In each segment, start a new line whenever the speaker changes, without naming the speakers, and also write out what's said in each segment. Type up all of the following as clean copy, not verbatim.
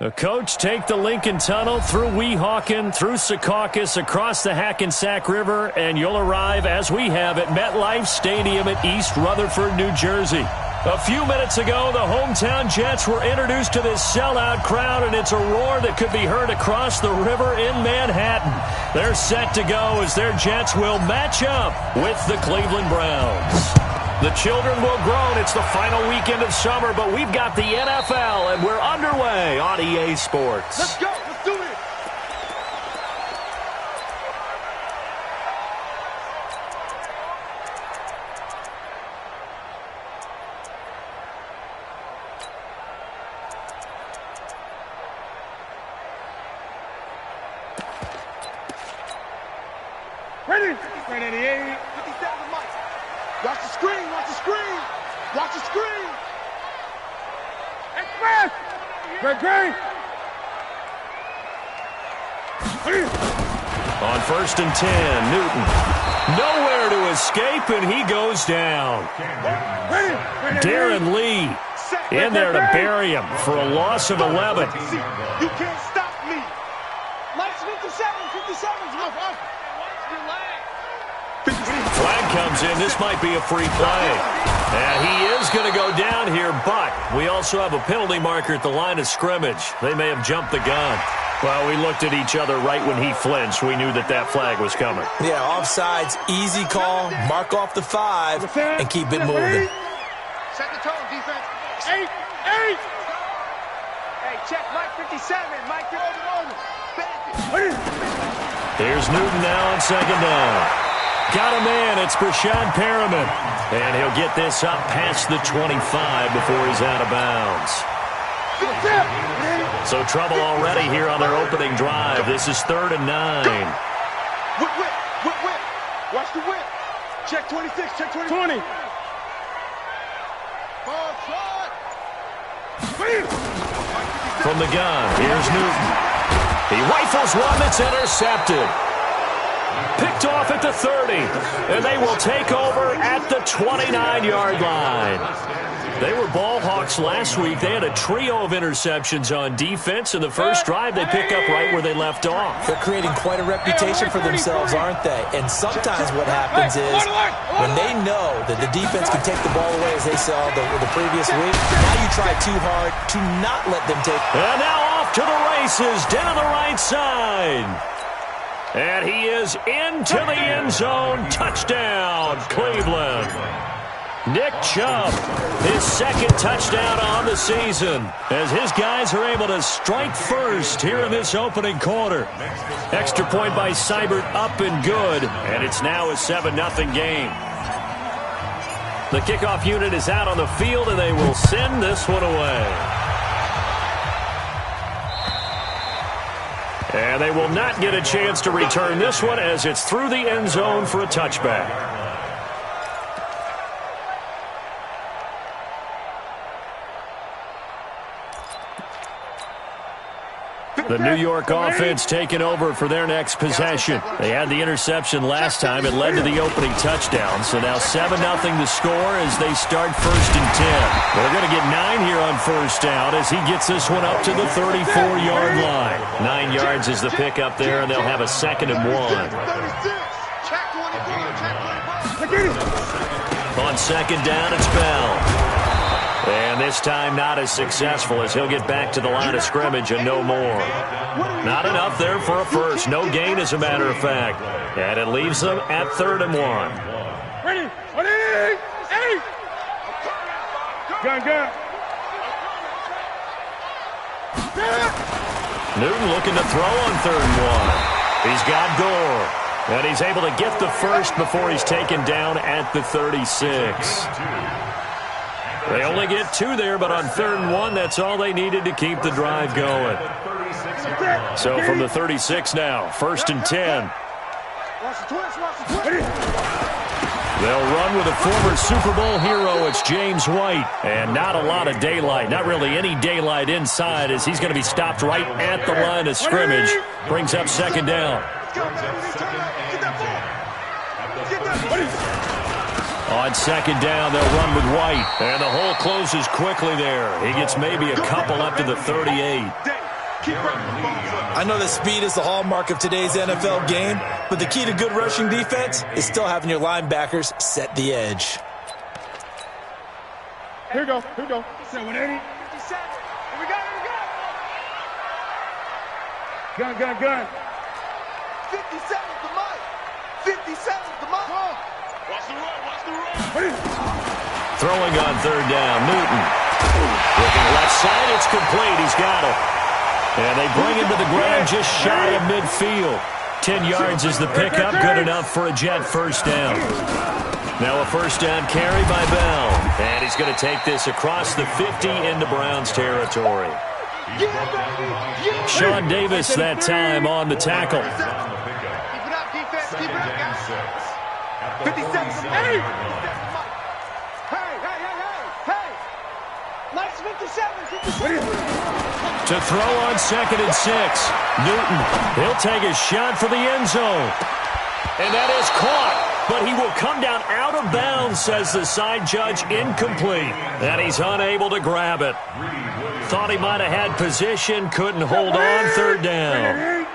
The coach take the Lincoln Tunnel through Weehawken, through Secaucus, across the Hackensack River, and you'll arrive, as we have, at MetLife Stadium at East Rutherford, New Jersey. A few minutes ago, the hometown Jets were introduced to this sellout crowd, and it's a roar that could be heard across the river in Manhattan. They're set to go as their Jets will match up with the Cleveland Browns. The children will groan. It's the final weekend of summer, but we've got the NFL, and we're underway on EA Sports.
Let's go. Let's do it. Ready? Ready, 88. 57, Mike. Watch the screen, watch the screen. Watch the screen. Express. Great.
On 1st and 10, Newton. Nowhere to escape, and he goes down. Darren Lee in there to bury him for a loss of 11.
You can't stop me. Lights 57.
Flag comes in. This might be a free play. And he is going to go down here, but we also have a penalty marker at the line of scrimmage. They may have jumped the gun. Well, we looked at each other right when he flinched. We knew that that flag was coming.
Yeah, offsides, easy call. Mark off the 5 and keep it moving.
Set the tone, defense. 8. Hey, check Mike 57. Mike 57.
Here's Newton now on 2nd down. Got a man. It's Brashad Perriman. And he'll get this up past the 25 before he's out of bounds. So trouble already here on their opening drive. This is 3rd and 9.
Whip. Watch the whip. Check 26, check 20. Ball shot.
From the gun, here's Newton. He rifles one that's intercepted. Picked off at the 30, and they will take over at the 29-yard line. They were ball hawks last week. They had a trio of interceptions on defense. In the first drive, they pick up right where they left off.
They're creating quite a reputation for themselves, aren't they? And sometimes what happens is when they know that the defense can take the ball away, as they saw the previous week, now you try too hard to not let them take.
And now off to the races down the right side. And he is into the end zone. Touchdown, Cleveland. Nick Chubb, his 2nd touchdown on the season, as his guys are able to strike first here in this opening quarter. Extra point by Seibert, up and good, and it's now a 7-0 game. The kickoff unit is out on the field, and they will send this one away. And they will not get a chance to return this one as it's through the end zone for a touchback. The New York offense taking over for their next possession. They had the interception last time. It led to the opening touchdown. So now 7-0 the score as they start 1st and 10. They're going to get 9 here on 1st down as he gets this one up to the 34-yard line. 9 yards is the pickup there, and they'll have a 2nd and 1. On 2nd down, it's Bell. And this time not as successful as he'll get back to the line of scrimmage and no more. Not enough there for a first. No gain, as a matter of fact. And it leaves them at 3rd and 1.
Ready. Gun.
Newton looking to throw on 3rd and 1. He's got Gore. And he's able to get the first before he's taken down at the 36. They only get 2 there, but on 3rd and 1, that's all they needed to keep the drive going. So from the 36 now, 1st and 10. They'll run with a former Super Bowl hero. It's James White. And not a lot of daylight, not really any daylight inside, as he's going to be stopped right at the line of scrimmage. Brings up 2nd down. On 2nd down, they'll run with White. And the hole closes quickly there. He gets maybe a couple up to the 38.
I know that speed is the hallmark of today's NFL game, but the key to good rushing defense is still having your linebackers set the edge.
Here we go. 180. 57. Here we go. Gun. 57's the mic. 57's the mic. Watch the run.
Throwing on third down, Newton. Looking left side, it's complete. He's got it. And they bring him to the ground just shy of midfield. 10 yards is the pickup, good enough for a Jet first down. Now a first down carry by Bell. And he's going to take this across the 50 into Browns territory. Sean Davis that time on the tackle.
Keep it up, defense. Keep it up, guys. 57. Hey! Nice 57.
To throw on 2nd and 6. Newton, he'll take a shot for the end zone. And that is caught. But he will come down out of bounds, says the side judge, incomplete. And he's unable to grab it. Thought he might have had position, couldn't hold on, third down.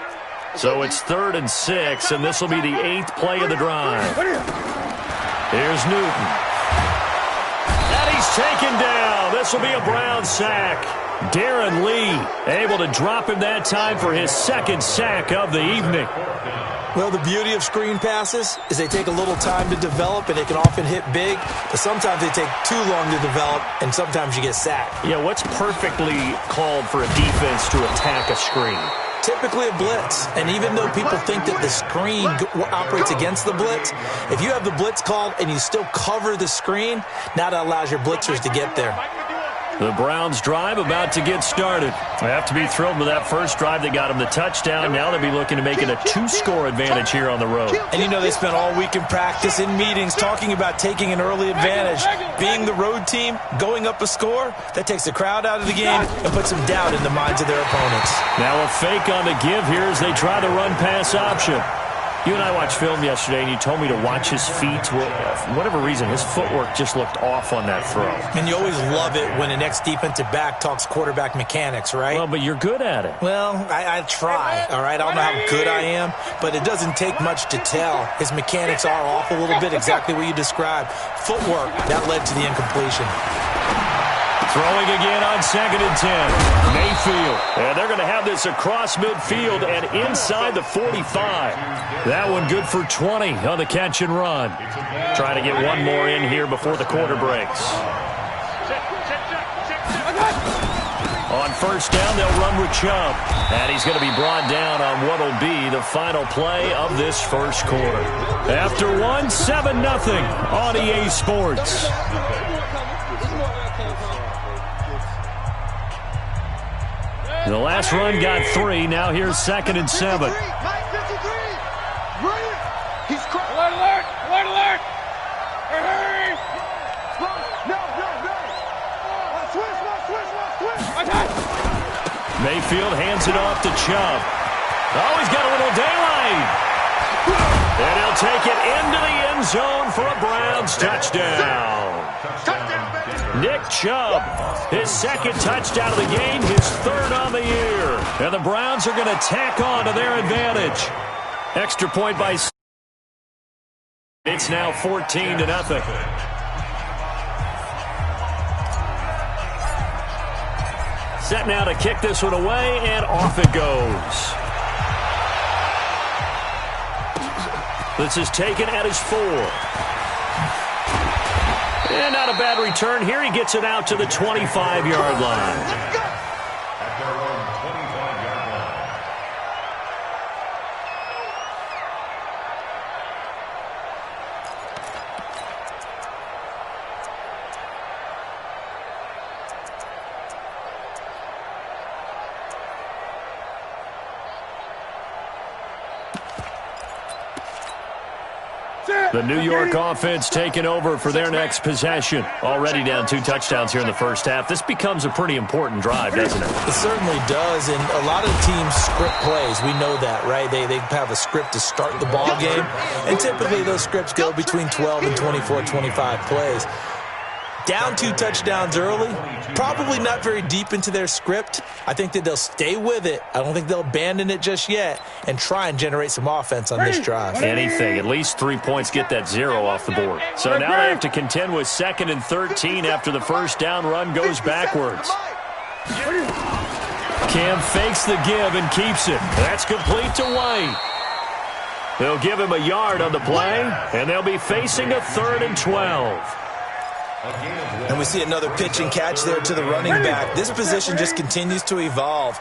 So it's 3rd and 6, and this will be the 8th play of the drive. Here's Newton. And he's taken down. This will be a Brown sack. Darren Lee able to drop him that time for his 2nd sack of the evening.
Well, the beauty of screen passes is they take a little time to develop, and they can often hit big, but sometimes they take too long to develop, and sometimes you get sacked.
Yeah, what's perfectly called for a defense to attack a screen?
Typically a blitz, and even though people think that the screen operates against the blitz, if you have the blitz called and you still cover the screen, now that allows your blitzers to get there.
The Browns drive about to get started. They have to be thrilled with that first drive. They got them the touchdown. Now they'll be looking to make it a 2-score advantage here on the road.
And you know they spent all week in practice, in meetings, talking about taking an early advantage. Being the road team, going up a score, that takes the crowd out of the game and puts some doubt in the minds of their opponents.
Now a fake on the give here as they try the run-pass option. You and I watched film yesterday, and you told me to watch his feet. Well, for whatever reason, his footwork just looked off on that throw.
And you always love it when an ex-defensive back talks quarterback mechanics, right?
Well, but you're good at it.
Well, I try, all right? I don't know how good I am, but it doesn't take much to tell. His mechanics are off a little bit, exactly what you described. Footwork, that led to the incompletion.
Throwing again on 2nd and 10. Mayfield. And they're going to have this across midfield and inside the 45. That one good for 20 on the catch and run. Trying to get one more in here before the quarter breaks. On first down, they'll run with Chubb. And he's going to be brought down on what will be the final play of this first quarter. After one, 7-0 on EA Sports. The last run got 3. Now here's 2nd and 7.
He's alert! Hurry! No! Switch!
Mayfield hands it off to Chubb. Oh, he's got a little daylight. And he'll take it into the end zone for a Browns touchdown. Nick Chubb, his 2nd touchdown of the game, his 3rd on the year. And the Browns are going to tack on to their advantage. Extra point by... It's now 14-0. Set now to kick this one away, and off it goes. This is taken at his 4. And not a bad return here. He gets it out to the 25-yard line. The New York offense taking over for their next possession. Already down 2 touchdowns here in the first half. This becomes a pretty important drive, doesn't it?
It certainly does, and a lot of teams script plays. We know that, right? They have a script to start the ball game, and typically those scripts go between 12 and 24, 25 plays. Down 2 touchdowns early, probably not very deep into their script. I think that they'll stay with it. I don't think they'll abandon it just yet and try and generate some offense on this drive.
Anything, at least 3 points, get that 0 off the board. So now they have to contend with 2nd and 13 after the first down run goes backwards. Cam fakes the give and keeps it. That's complete to White. They'll give him a yard on the play, and they'll be facing a 3rd and 12.
And we see another pitch and catch there to the running back. This position just continues to evolve.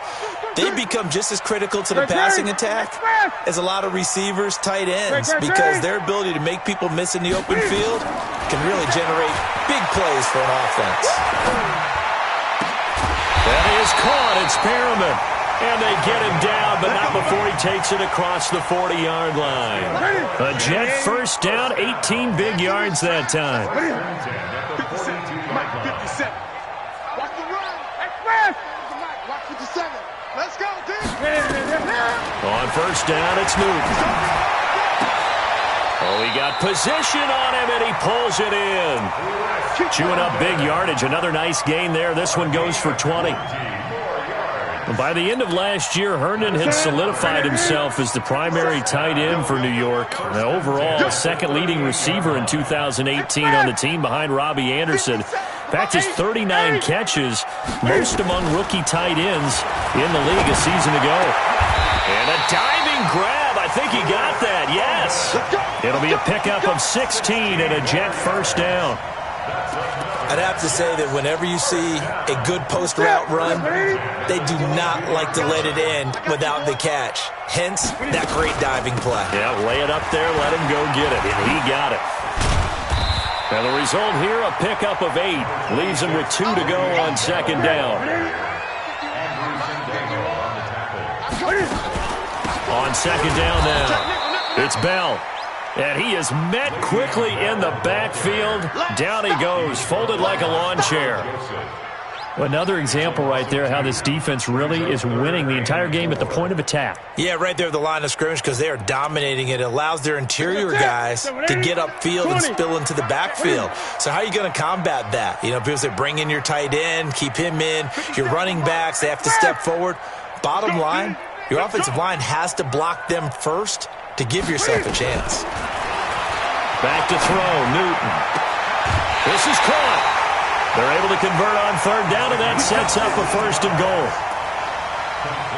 They become just as critical to the passing attack as a lot of receivers, tight ends, because their ability to make people miss in the open field can really generate big plays for an offense.
That is caught. It's Perriman. And they get him down, but not before he takes it across the 40-yard line. A Jet first down, 18 big yards that time.
57. Watch the run. Watch 57. Let's go, D.
On first down, it's Newton. Oh, he got position on him, and he pulls it in. Chewing up big yardage. Another nice gain there. This one goes for 20. By the end of last year, Herndon had solidified himself as the primary tight end for New York. Now, overall, second leading receiver in 2018 on the team behind Robbie Anderson. In fact, his 39 catches, most among rookie tight ends in the league a season ago. And a diving grab. I think he got that, yes. It'll be a pickup of 16 and a Jet first down.
I'd have to say that whenever you see a good post route run, they do not like to let it end without the catch. Hence, that great diving play.
Yeah, lay it up there, let him go get it, and he got it. And the result here, a pickup of 8. Leaves him with 2 to go on second down. On second down now, it's Bell. And he is met quickly in the backfield. Down he goes, folded like a lawn chair. Another example right there how this defense really is winning the entire game at the point of attack.
Yeah, right there at the line of scrimmage because they are dominating it. It allows their interior guys to get upfield and spill into the backfield. So how are you going to combat that? You know, because they bring in your tight end, keep him in. Your running backs, they have to step forward. Bottom line, your offensive line has to block them first to give yourself a chance.
Back to throw, Newton. This is caught. They're able to convert on third down, and that sets up a 1st and goal.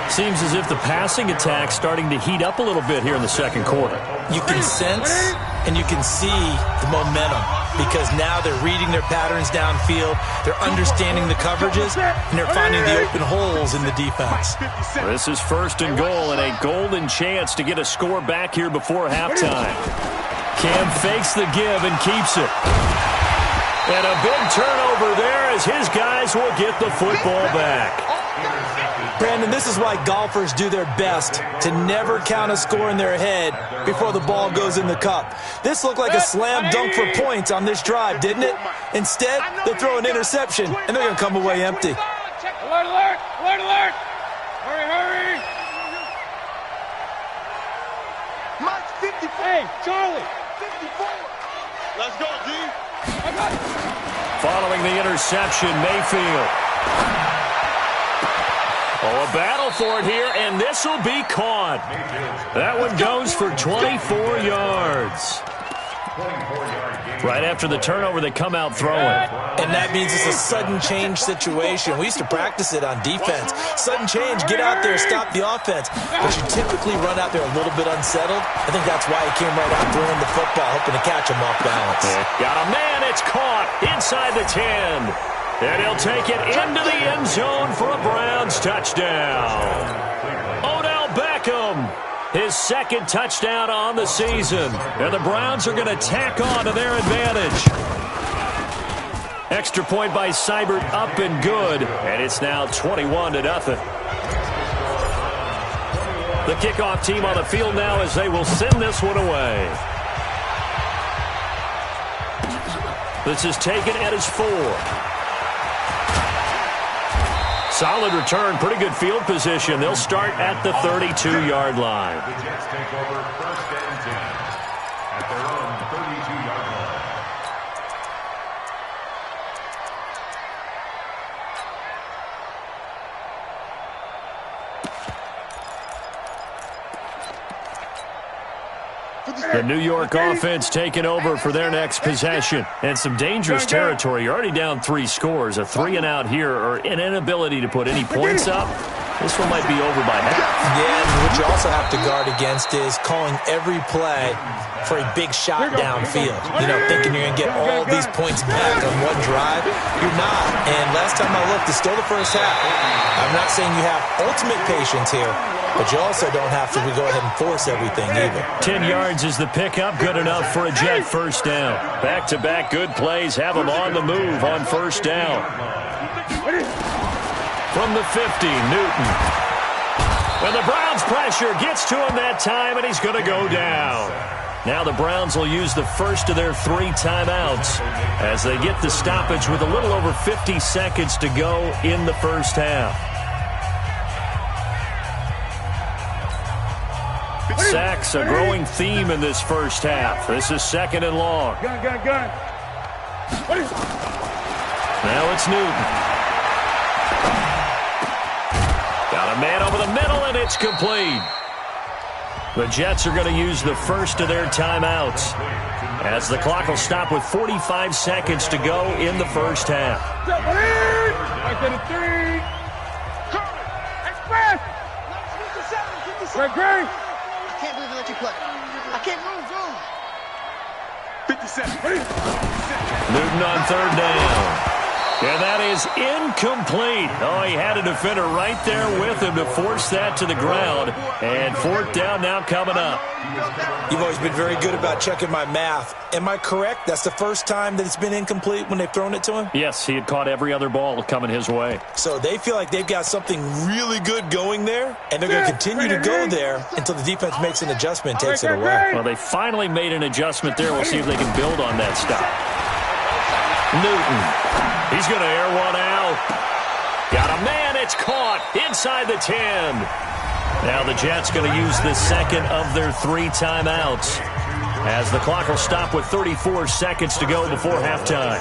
Seems as if the passing attack's starting to heat up a little bit here in the second quarter.
You can sense and you can see the momentum because now they're reading their patterns downfield, they're understanding the coverages, and they're finding the open holes in the defense.
This is 1st and goal and a golden chance to get a score back here before halftime. Cam fakes the give and keeps it. And a big turnover there as his guys will get the football back.
Brandon, this is why golfers do their best to never count a score in their head before the ball goes in the cup. This looked like a slam dunk for points on this drive, didn't it? Instead, they throw an interception, and they're going to come away empty.
Alert, alert, alert, alert. Hurry, hurry. Mike's 54. Hey, Charlie. 54. Let's go, D.
Following the interception, Mayfield. Oh, a battle for it here, and this will be caught. That one goes for 24 yards. Right after the turnover, they come out throwing.
And that means it's a sudden change situation. We used to practice it on defense. Sudden change, get out there, stop the offense. But you typically run out there a little bit unsettled. I think that's why he came right out throwing the football, hoping to catch him off balance.
Got a man, it's caught inside the 10. And he'll take it into the end zone for a Browns touchdown. Odell Beckham, his 2nd touchdown on the season. And the Browns are going to tack on to their advantage. Extra point by Seibert up and good. And it's now 21-0. The kickoff team on the field now as they will send this one away. This is taken at his 4. Solid return, pretty good field position. They'll start at the 32-yard line.
The Jets take over 1st and 10 at their own 32-yard
The New York offense taking over for their next possession. And some dangerous territory. You're already down 3 scores. A 3-and-out here or an inability to put any points up. This one might be over by half.
Yeah, and what you also have to guard against is calling every play for a big shot downfield. You know, thinking you're going to get all these points back on one drive. You're not. And last time I looked, it's still the first half. I'm not saying you have ultimate patience here, but you also don't have to go ahead and force everything either.
10 yards is the pickup. Good enough for a Jet first down. Back-to-back good plays have them on the move on first down. From the 50, Newton. And the Browns pressure gets to him that time, and he's going to go down. Now the Browns will use the first of their 3 timeouts as they get the stoppage with a little over 50 seconds to go in the first half. Sacks a growing theme in this first half. This is 2nd and long.
Gun.
Now it's Newton. Got a man over the middle, and it's complete. The Jets are going to use the first of their timeouts as the clock will stop with 45 seconds to go in the first half.
Express! Great. I can't believe they let you play. I can't move. 57.
Newton on 3rd down. And that is incomplete. Oh, he had a defender right there with him to force that to the ground. And 4th down now coming up.
You've always been very good about checking my math. Am I correct? That's the first time that it's been incomplete when they've thrown it to him?
Yes, he had caught every other ball coming his way.
So they feel like they've got something really good going there, and they're going to continue to go there until the defense makes an adjustment and takes it away.
Well, they finally made an adjustment there. We'll see if they can build on that stop. Newton. He's going to air one out. Got a man. It's caught inside the 10. Now the Jets going to use the second of their 3 timeouts as the clock will stop with 34 seconds to go before halftime.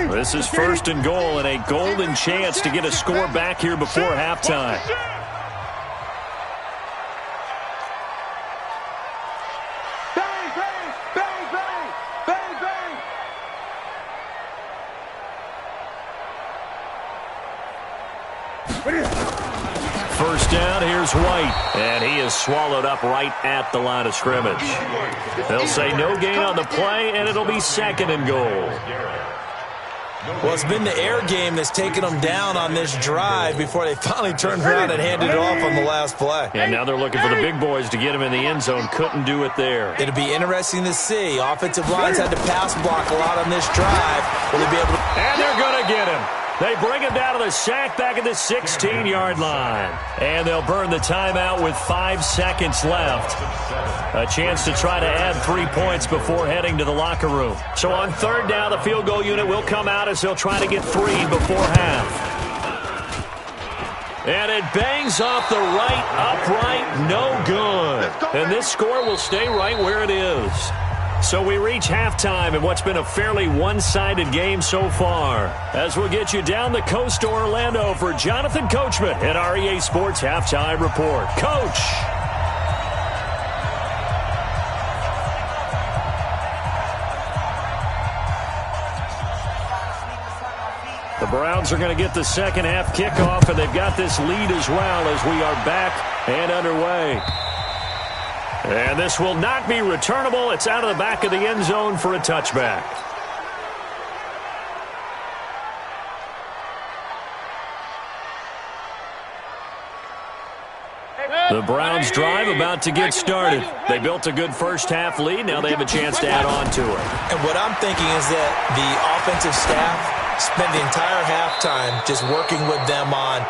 This is 1st and goal and a golden chance to get a score back here before halftime. First down, here's White, and he is swallowed up right at the line of scrimmage. They'll say no gain on the play, and it'll be 2nd and goal.
Well, it's been the air game that's taken them down on this drive before they finally turned around and handed it off on the last play.
And now they're looking for the big boys to get him in the end zone. Couldn't do it there.
It'll be interesting to see. Offensive lines had to pass block a lot on this drive. Will they be able to...
And they're going to get him. They bring him down to the sack back at the 16-yard line. And they'll burn the timeout with 5 seconds left. A chance to try to add 3 points before heading to the locker room. So on 3rd down, the field goal unit will come out as they'll try to get 3 before half. And it bangs off the right upright, no good. And this score will stay right where it is. So we reach halftime in what's been a fairly one-sided game so far. As we'll get you down the coast to Orlando for Jonathan Coachman at our EA Sports Halftime Report. Coach! The Browns are going to get the second half kickoff, and they've got this lead as well as we are back and underway. And this will not be returnable. It's out of the back of the end zone for a touchback. The Browns drive about to get started. They built a good first half lead. Now they have a chance to add on to it.
And what I'm thinking is that the offensive staff spent the entire halftime just working with them on,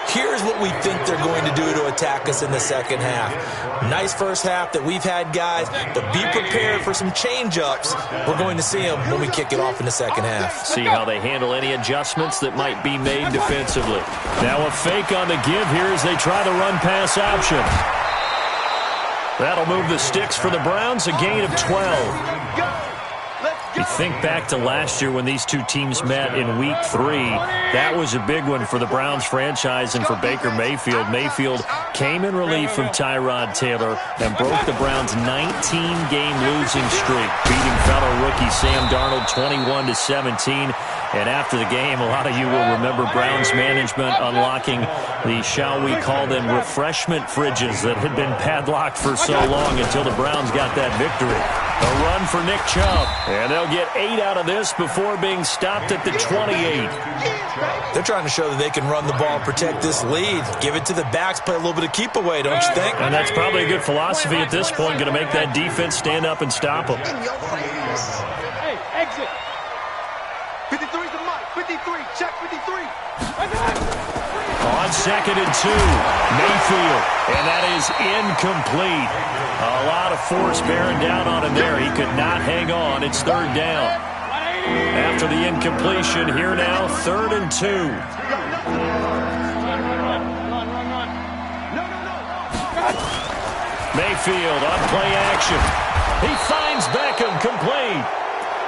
here's what we think they're going to do to attack us in the second half. Nice first half that we've had, guys, but be prepared for some change-ups. We're going to see them when we kick it off in the second half.
See how they handle any adjustments that might be made defensively. Now a fake on the give here as they try the run-pass option. That'll move the sticks for the Browns, a gain of 12. think back to last year when these two teams met in Week 3, that was a big one for the Browns franchise and for Baker Mayfield. Mayfield came in relief from Tyrod Taylor and broke the Browns' 19-game losing streak, beating fellow rookie Sam Darnold 21-17. And after the game, a lot of you will remember Browns management unlocking the, shall we call them, refreshment fridges that had been padlocked for so long until the Browns got that victory. A run for Nick Chubb, and they'll get 8 out of this before being stopped at the 28.
They're trying to show that they can run the ball and protect this lead. Give it to the backs, play a little bit of keep away, don't you think?
And that's probably a good philosophy at this point, going to make that defense stand up and stop them.
Hey, exit. 53's the mic. 53. Check 53.
On 2nd and 2, Mayfield, and that is incomplete. A lot of force bearing down on him there. He could not hang on. It's 3rd down. After the incompletion, here now, 3rd and 2. Mayfield on play action. He finds Beckham, complete.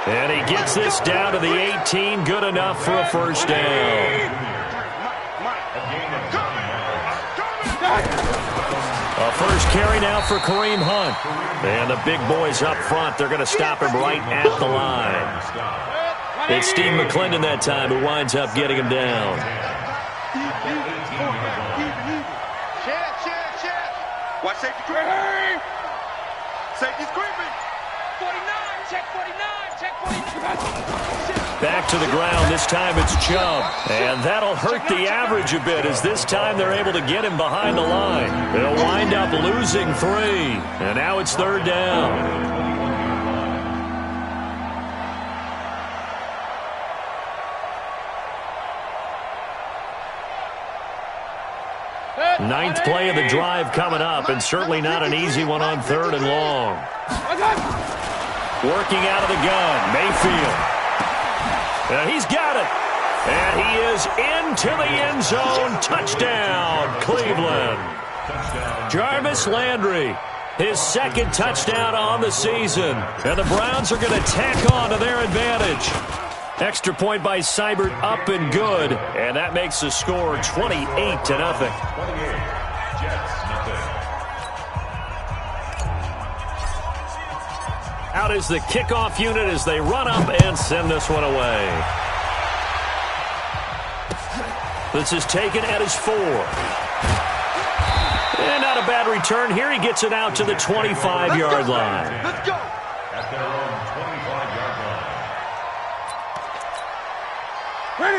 And he gets this down to the 18, good enough for a 1st down. A first carry now for Kareem Hunt. And the big boys up front, they're going to stop him right at the line. It's Steve McClendon that time who winds up getting him down.
Watch safety creeping. Safety's creeping. 49, check 49, check 49.
Back to the ground. This time it's Chubb. And that'll hurt the average a bit as this time they're able to get him behind the line. They'll wind up losing 3. And now it's 3rd down. Ninth play of the drive coming up, and certainly not an easy one on 3rd and long. Working out of the gun, Mayfield. He's got it. And he is into the end zone. Touchdown, Cleveland. Jarvis Landry, his 2nd touchdown on the season. And the Browns are going to tack on to their advantage. Extra point by Seibert, up and good. And that makes the score 28-0. Out is the kickoff unit as they run up and send this one away. This is taken at his 4. And not a bad return here. He gets it out to the 25-yard line.
Let's go.
At their own 25-yard line.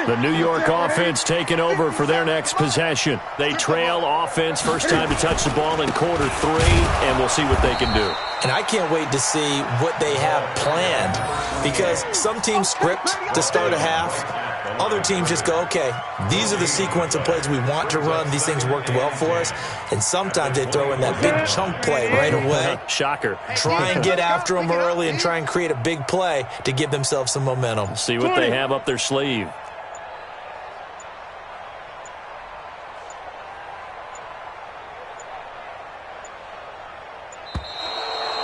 The New York offense taking over for their next possession. They trail offense, first time to touch the ball in quarter 3, and we'll see what they can do.
And I can't wait to see what they have planned, because some teams script to start a half. Other teams just go, okay, these are the sequence of plays we want to run. These things worked well for us. And sometimes they throw in that big chunk play right away.
Shocker.
Try and get after them early and try and create a big play to give themselves some momentum.
See what they have up their sleeve.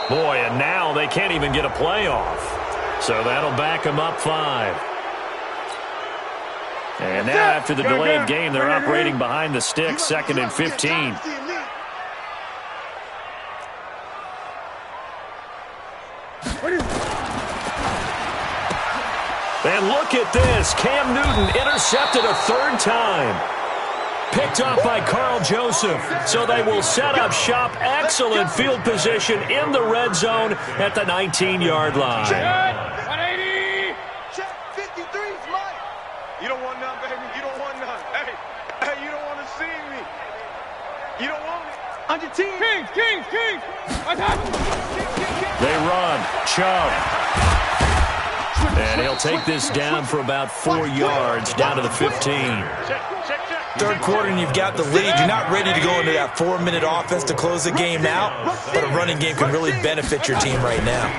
Boy, and now they can't even get a play off. So that'll back them up 5. And now after the delayed game, they're operating behind the sticks, 2nd and 15. And look at this. Cam Newton intercepted a 3rd time. Picked off by Carl Joseph. So they will set up shop. Excellent field position in the red zone at the 19-yard line.
Check 53's Mike. You don't want none, baby. You don't want none. Hey, you don't want to see me. You don't want it. On your team. Kings.
They run. Chubb. And he'll take this down for about 4 yards, down to the 15.
Third quarter and you've got the lead. You're not ready to go into that 4-minute offense to close the game out, but a running game can really benefit your team right now.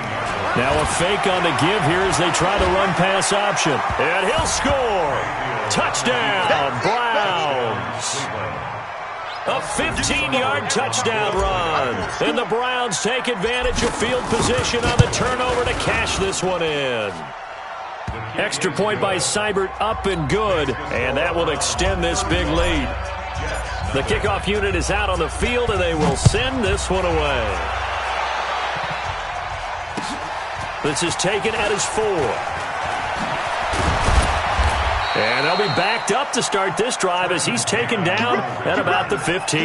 Now a fake on the give here as they try to run pass option. And he'll score. Touchdown, Browns. A 15-yard touchdown run. And the Browns take advantage of field position on the turnover to cash this one in. Extra point by Seibert, up and good, and that will extend this big lead. The kickoff unit is out on the field, and they will send this one away. This is taken at his 4. And they'll be backed up to start this drive as he's taken down at about the 15.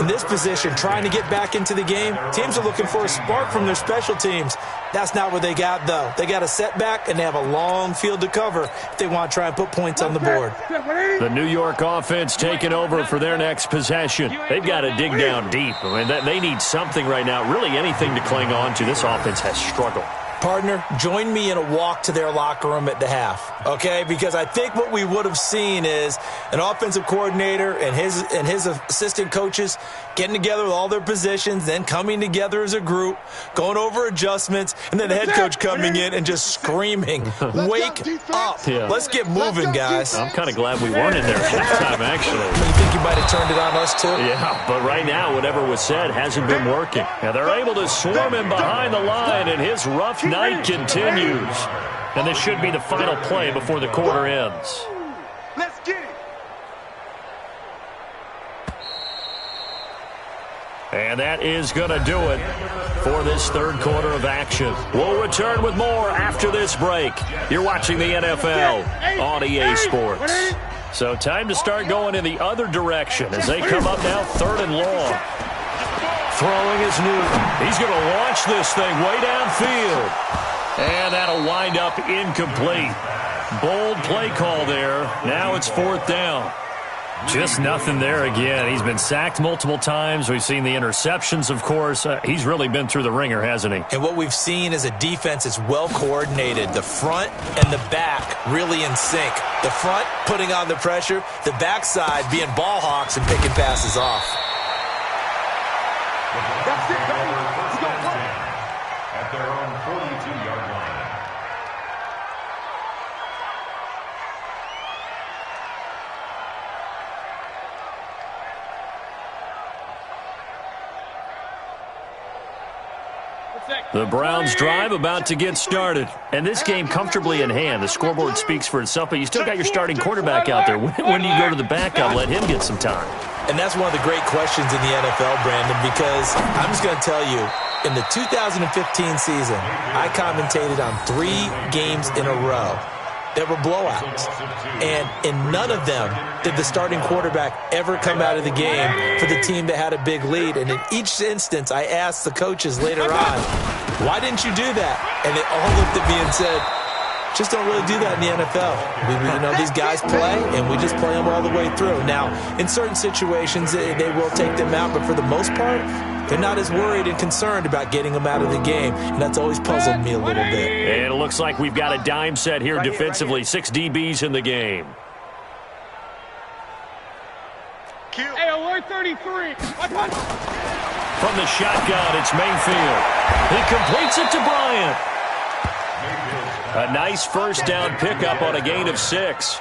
In this position, trying to get back into the game, teams are looking for a spark from their special teams. That's not what they got, though. They got a setback, and they have a long field to cover if they want to try and put points on the board.
The New York offense taking over for their next possession. They've got to dig down deep. I mean, they need something right now, really anything to cling on to. This offense has struggled.
Partner, join me in a walk to their locker room at the half, okay? Because I think what we would have seen is an offensive coordinator and his assistant coaches getting together with all their positions, then coming together as a group, going over adjustments, and then the head coach coming in and just screaming, "Wake up.
Yeah.
Let's get moving, guys."
I'm kind of glad we weren't in there that time, actually.
You think you might have turned it on us, too?
Yeah, but right now, whatever was said hasn't been working. Now, they're able to swarm him behind the line, and his rough night continues. And this should be the final play before the quarter ends.
Let's get it.
And that is going to do it for this third quarter of action. We'll return with more after this break. You're watching the NFL on EA Sports. So time to start going in the other direction as they come up now 3rd and long. Throwing is Newton. He's going to launch this thing way downfield. And that'll wind up incomplete. Bold play call there. Now it's 4th down. Just nothing there again. He's been sacked multiple times. We've seen the interceptions, of course. He's really been through the ringer, hasn't he?
And what we've seen is a defense that's well coordinated. The front and the back really in sync. The front putting on the pressure. The backside being ball hawks and picking passes off.
That's it, baby. Let's go.
At their own 42-yard line.
The Browns drive about to get started. And this game comfortably in hand. The scoreboard speaks for itself, but you still got your starting quarterback out there. When do you go to the backup, let him get some time?
And that's one of the great questions in the NFL, Brandon, because I'm just going to tell you, in the 2015 season, I commentated on 3 games in a row that were blowouts. And in none of them did the starting quarterback ever come out of the game for the team that had a big lead. And in each instance, I asked the coaches later on, why didn't you do that? And they all looked at me and said, just don't really do that in the NFL. These guys play, and we just play them all the way through. Now, in certain situations, they will take them out, but for the most part, they're not as worried and concerned about getting them out of the game, and that's always puzzled me a little bit.
And it looks like we've got a dime set here defensively. 6 DBs in the game.
Hey, alert 33.
From the shotgun, it's Mayfield. He completes it to Bryant. A nice first down pickup on a gain of 6.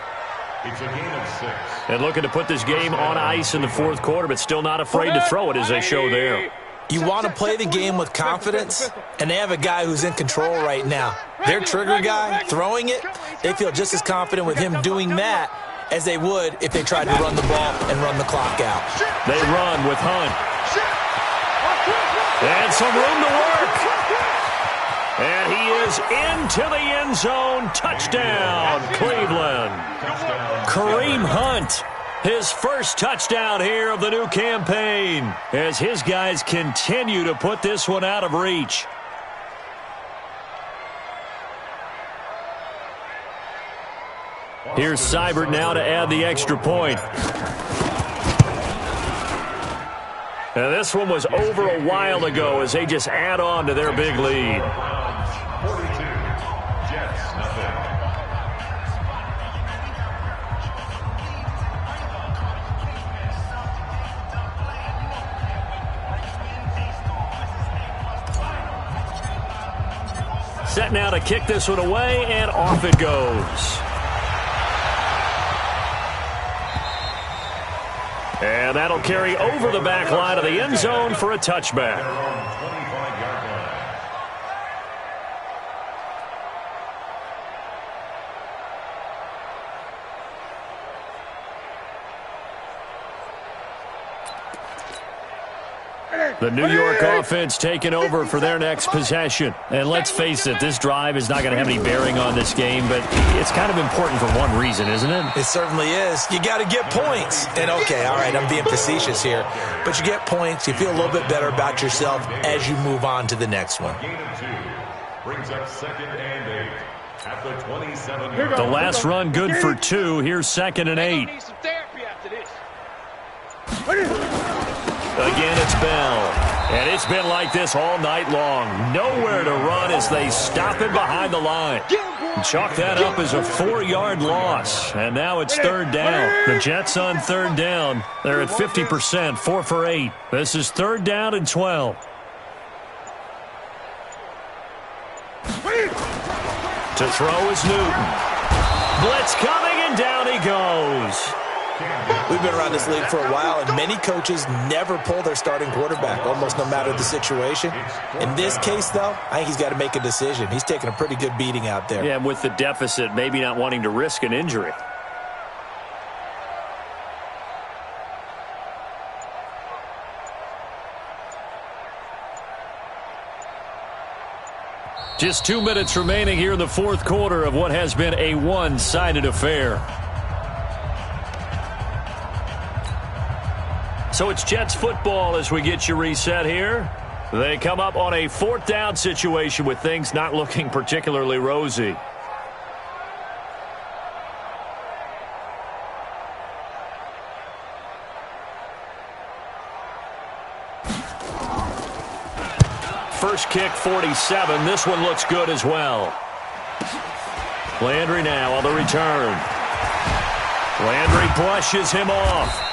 It's a gain of 6.
And looking to put this game on ice in the 4th quarter, but still not afraid to throw it as they show there.
You want to play the game with confidence, and they have a guy who's in control right now. Their trigger guy, throwing it, they feel just as confident with him doing that as they would if they tried to run the ball and run the clock out.
They run with Hunt. And some room to work. And he is into the end zone. Touchdown, Cleveland. Kareem Hunt, his first touchdown here of the new campaign, as his guys continue to put this one out of reach. Here's Seibert now to add the extra point. And this one was over a while ago as they just add on to their big lead.
42. Jets, nothing.
Set now to kick this one away, and off it goes. And that'll carry over the back line of the end zone for a touchback. The New York offense taking over for their next possession. And let's face it, this drive is not going to have any bearing on this game, but it's kind of important for one reason, isn't it?
It certainly is. You got to get points. And okay, all right, I'm being facetious here, but you get points, you feel a little bit better about yourself as you move on to the next one.
Gain of 2 brings up 2nd and 8 at the 27.
The last run good for 2. Here's 2nd and 8.
Need some therapy after this.
Again, it's Bell. And it's been like this all night long. Nowhere to run as they stop him behind the line. Chalk that up as a 4-yard loss. And now it's 3rd down. The Jets on 3rd down. They're at 50%, 4 for 8. This is 3rd down and 12. To throw is Newton. Blitz coming, and down he goes.
We've been around this league for a while, and many coaches never pull their starting quarterback, almost no matter the situation. In this case, though, I think he's got to make a decision. He's taking a pretty good beating out there.
Yeah, and with the deficit, maybe not wanting to risk an injury. Just 2 minutes remaining here in the 4th quarter of what has been a one-sided affair. So it's Jets football as we get you reset here. They come up on a 4th down situation with things not looking particularly rosy. First kick, 47. This one looks good as well. Landry now on the return. Landry brushes him off.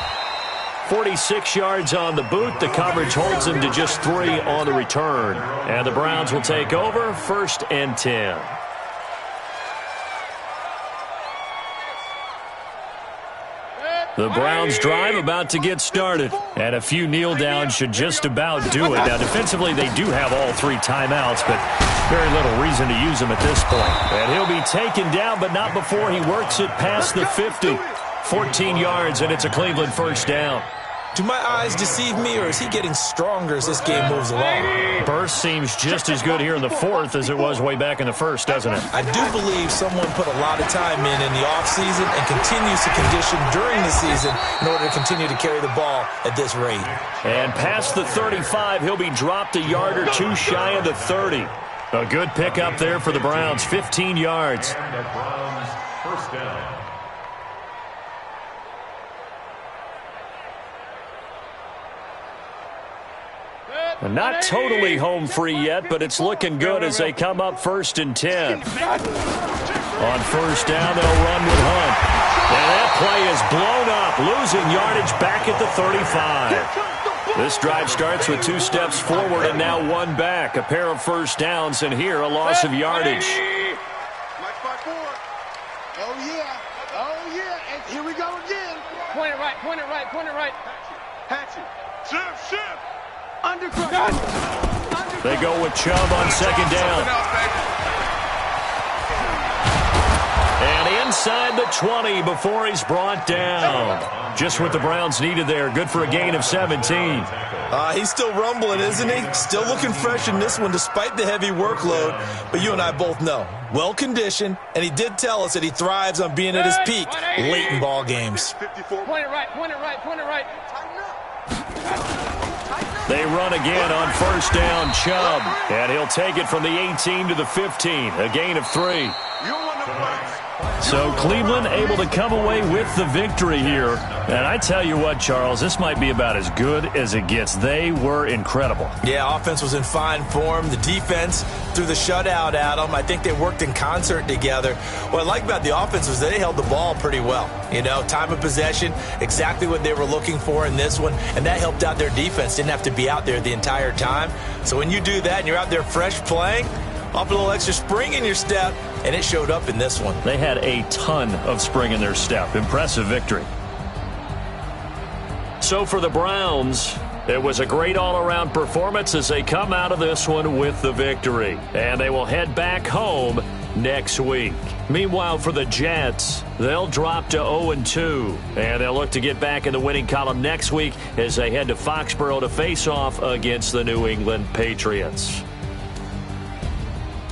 46 yards on the boot. The coverage holds him to just 3 on the return. And the Browns will take over, 1st and 10. The Browns drive about to get started. And a few kneel downs should just about do it. Now, defensively, they do have all 3 timeouts, but very little reason to use them at this point. And he'll be taken down, but not before he works it past the 50. 14 yards, and it's a Cleveland 1st down.
Do my eyes deceive me, or is he getting stronger as this game moves along?
Burst seems just as good here in the 4th as it was way back in the 1st, doesn't it?
I do believe someone put a lot of time in the offseason and continues to condition during the season in order to continue to carry the ball at this rate.
And past the 35, he'll be dropped a yard or 2 shy of the 30. A good pickup there for the Browns, 15 yards.
And the Browns 1st down.
Not totally home free yet, but it's looking good as they come up 1st and 10. On 1st down, they'll run with Hunt. And that play is blown up, losing yardage back at the 35. This drive starts with 2 steps forward and now 1 back. A pair of 1st downs, and here a loss of yardage.
Oh, yeah. Oh, yeah. And here we go again.
Point it right, point it right, point it right.
Hatchet. Shift.
They go with Chubb on 2nd down. And inside the 20 before he's brought down. Just what the Browns needed there. Good for a gain of 17.
He's still rumbling, isn't he? Still looking fresh in this one despite the heavy workload. But you and I both know, well-conditioned, and he did tell us that he thrives on being at his peak late in ball games.
Point it right, point it right, point it right.
They run again on 1st down, Chubb. And he'll take it from the 18 to the 15. A gain of 3. So Cleveland able to come away with the victory here. And I tell you what, Charles, this might be about as good as it gets. They were incredible.
Yeah, offense was in fine form. The defense threw the shutout at them. I think they worked in concert together. What I like about the offense was they held the ball pretty well. You know, time of possession, exactly what they were looking for in this one. And that helped out their defense. Didn't have to be out there the entire time. So when you do that and you're out there fresh playing, off a little extra spring in your step, and it showed up in this one.
They had a ton of spring in their step. Impressive victory. So for the Browns, it was a great all-around performance as they come out of this one with the victory. And they will head back home next week. Meanwhile, for the Jets, they'll drop to 0-2. And they'll look to get back in the winning column next week as they head to Foxborough to face off against the New England Patriots.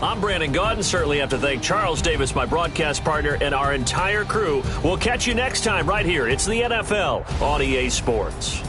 I'm Brandon Gaudin. Certainly have to thank Charles Davis, my broadcast partner, and our entire crew. We'll catch you next time right here. It's the NFL on EA Sports.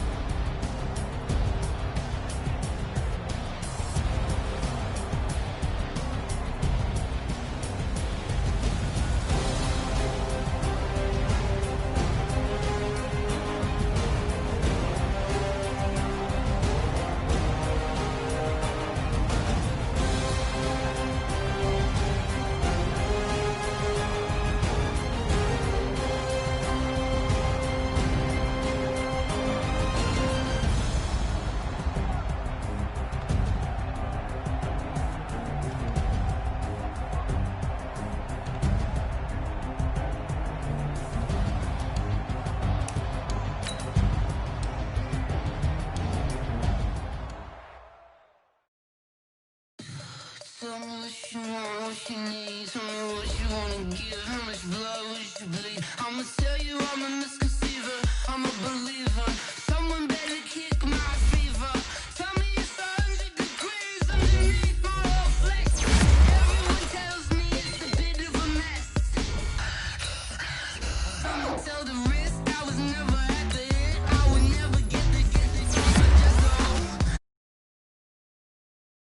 Tell me what you want, what you need. Tell me what you wanna give. How much blood would you bleed? I'ma tell you I'm a misconceiver. I'm a believer.